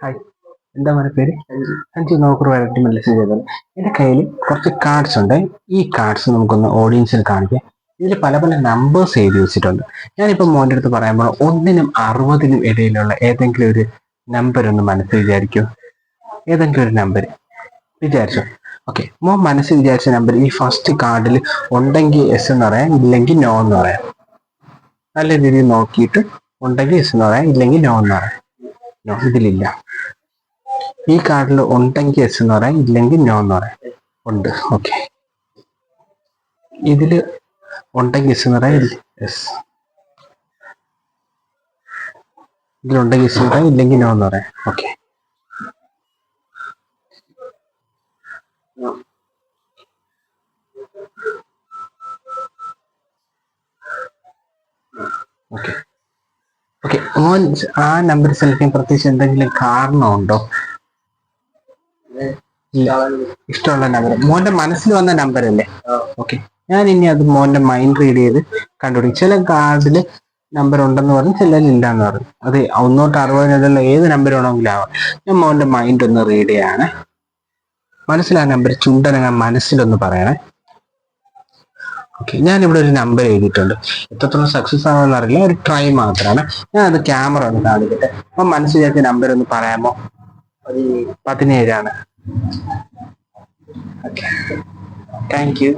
Hi, എന്താ മോനെ പേര്? അഞ്ച് നോക്കറുമായിട്ട് മെസ്സേജ് ചെയ്തത്. എൻ്റെ കയ്യിൽ കുറച്ച് കാർഡ്സ് ഉണ്ട്. ഈ കാർഡ്സ് നമുക്കൊന്ന് ഓഡിയൻസിന് കാണിക്കാം. ഇതിൽ പല പല നമ്പേഴ്സ് എഴുതി വെച്ചിട്ടുണ്ട്. ഞാനിപ്പോൾ മോൻ്റെ അടുത്ത് പറയുമ്പോൾ 1-നും 60-നും ഇടയിലുള്ള ഏതെങ്കിലും ഒരു നമ്പർ ഒന്ന് മനസ്സിൽ വിചാരിക്കൂ. ഏതെങ്കിലും ഒരു നമ്പർ വിചാരിച്ചോ. ഓക്കെ, മോൻ മനസ്സിൽ വിചാരിച്ച നമ്പർ ഈ ഫസ്റ്റ് കാർഡിൽ ഉണ്ടെങ്കിൽ എസ് എന്ന് പറയാം, ഇല്ലെങ്കിൽ നോ എന്ന് പറയാം. നല്ല രീതിയിൽ നോക്കിയിട്ട് ഉണ്ടെങ്കിൽ എസ് എന്ന് പറയാം, ഇല്ലെങ്കിൽ നോ എന്ന് പറയാം. നോ, ഇതിലില്ല. ഈ കാർഡിൽ ഉണ്ടെങ്കിൽ എസ് എന്ന് പറയാം, ഇല്ലെങ്കിൽ നോ എന്ന് പറയാം. ഉണ്ട്. ഓക്കെ, ഇതില് ഉണ്ടെങ്കിൽ എസ് എന്ന് പറയാം, എസ്. ഇതിലുണ്ടെങ്കിൽ എസ് എന്ന് പറയാം, ഇല്ലെങ്കിൽ നോ എന്ന് പറയാം. Okay, okay, okay. മോൻ ആ നമ്പർ സെലക്ട് ചെയ്യാൻ പ്രത്യേകിച്ച് എന്തെങ്കിലും കാരണമുണ്ടോ? ഇഷ്ടമുള്ള നമ്പർ, മോന്റെ മനസ്സിൽ വന്ന നമ്പർ അല്ലേ? ഓക്കെ, ഞാൻ ഇനി അത് മോന്റെ മൈൻഡ് റീഡ് ചെയ്ത് കണ്ടുപിടിക്കും. ചില കാർഡിൽ നമ്പർ ഉണ്ടെന്ന് പറഞ്ഞു, ചിലതിൽ ഇല്ല എന്ന് പറഞ്ഞു. അത് 1 തൊട്ട് 60 ഏത് നമ്പർ വേണമെങ്കിലും ആവാം. ഞാൻ മോന്റെ മൈൻഡ് ഒന്ന് റീഡ് ചെയ്യാണ്. മനസ്സിലാ നമ്പർ ചുണ്ടനങ്ങാൻ മനസ്സിലൊന്ന് പറയണേ. ഓക്കെ, ഞാനിവിടെ ഒരു നമ്പർ എഴുതിയിട്ടുണ്ട്. എത്രത്തോളം സക്സസ് ആവുമെന്ന് അറിയില്ല, ഒരു ട്രൈ മാത്രമാണ്. ഞാൻ അത് ക്യാമറ ഒന്ന് കാണിക്കട്ടെ. അപ്പം മനസ്സിൽ വിചാരിച്ച നമ്പർ ഒന്ന് പറയാമോ? 17 ആണ്. Okay, thank you.